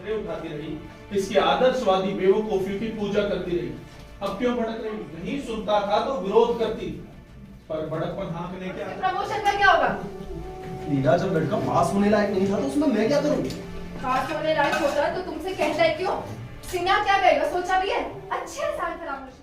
खतरे उठाती रही, इसकी आदर्शवादी बेवकूफियों की पूजा करती रही। अब क्यों भड़क रही? नहीं सुनता था तो विरोध करती, पर भड़कपन हाँकने क्या? प्रमोशन का क्या होगा? लीला, जब लड़का पास होने लायक नहीं था तो उसमें मैं क्या करूं? पास होने लायक होता तो तुमसे कहता है क्यों? सिन्हा क्या कहेगा सोचा भी है? अच्छे इंसान परामर्श।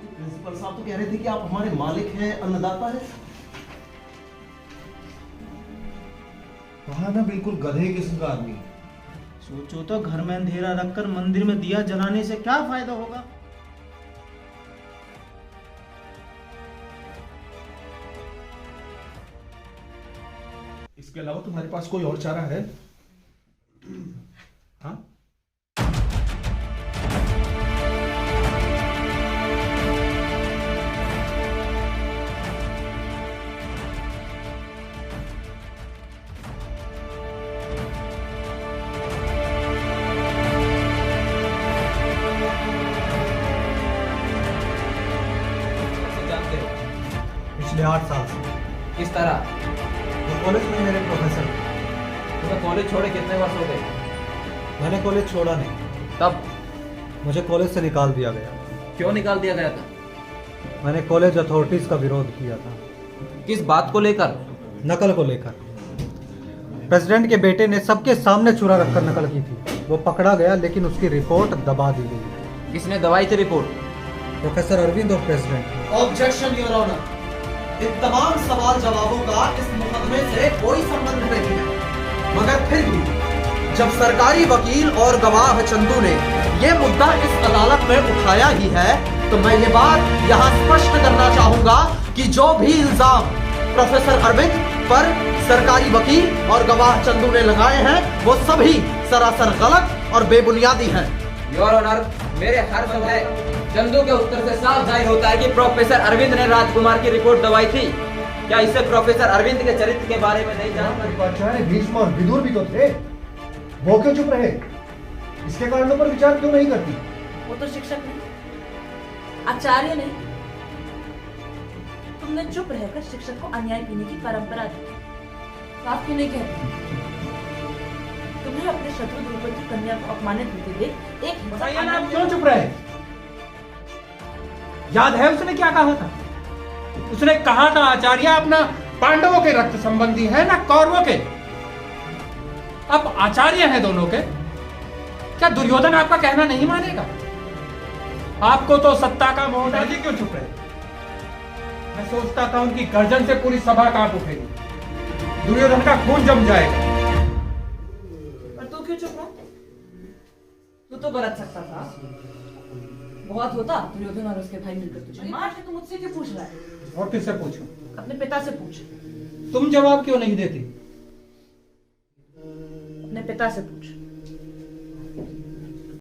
प्रिंसिपल साहब तो कह रहे थे कि आप हमारे मालिक हैं, अन्नदाता हैं। कहा ना, बिल्कुल गधे किस्म का आदमी। सोचो तो, घर में अंधेरा रखकर मंदिर में दिया जलाने से क्या फायदा होगा? इसके अलावा तुम्हारे पास कोई और चारा है? हाँ? पिछले 8 साल से। किस तरह? वो कॉलेज में मेरे प्रोफेसर। तुम्हें कॉलेज छोड़े कितने वर्ष हो गए? मैंने कॉलेज छोड़ा नहीं, तब मुझे कॉलेज से निकाल दिया गया। क्यों निकाल दिया गया था? मैंने कॉलेज अथॉरिटीज का विरोध किया था। किस बात को लेकर? नकल को लेकर। प्रेसिडेंट के बेटे ने सबके सामने चुरा रखकर नकल की थी। वो पकड़ा गया, लेकिन उसकी रिपोर्ट दबा दी गई। किसने दबाई थी रिपोर्ट? प्रोफेसर अरविंद और प्रेसिडेंट। Objection your honour. इन तमाम सवाल जवाबों का इस मुकदमे से कोई संबंध नहीं है, मगर फिर भी जब सरकारी वकील और गवाह चंदू ने यह मुद्दा इस अदालत में उठाया ही है, तो मैं ये बात यहाँ स्पष्ट करना चाहूंगा कि जो भी इल्जाम प्रोफेसर अरविंद पर सरकारी वकील और गवाह चंदू ने लगाए हैं, वो सभी सरासर गलत और बेबुनियादी हैं। योर ऑनर, मेरे हर है चंदू के उत्तर से साफ जाहिर होता है कि प्रोफेसर अरविंद ने राजकुमार की रिपोर्ट दबाई थी। क्या इससे प्रोफेसर अरविंद के चरित्र के बारे में नहीं जानता? भीष्म और विदुर भी तो थे, वो क्यों चुप रहे? इसके कारणों पर विचार क्यों नहीं करती? वो तो शिक्षक नहीं, आचार्य नहीं। तुमने चुप रहकर शिक्षक को अन्याय पीने की परंपरा दी। आप क्यों नहीं कहते? तुम्हें अपने शत्रु द्रौपदी की कन्या को अपमानित होते देख एक बताइए ना, आप क्यों चुप रहे? याद है उसने क्या कहा था? उसने कहा था आचार्य अपना पांडवों के रक्त संबंधी है ना कौरवों के। अब आचार्य हैं दोनों के, क्या दुर्योधन आपका कहना नहीं मानेगा? आपको तो सत्ता का मोह है। जी क्यों चुप रहे? मैं सोचता था उनकी गर्जन से पूरी सभा कांप उठेगी, दुर्योधन का खून जम जाएगा। और तू क्यों चुप रहा? तू तो गलत सकता था। बहुत होता दुर्योधन और उसके भाई मिलकर तुझे मार के। तू मुझसे क्यों पूछ रहा है? और किससे पूछूं? अपने पिता से पूछ। तुम जवाब क्यों नहीं देती? अपने पिता से पूछ।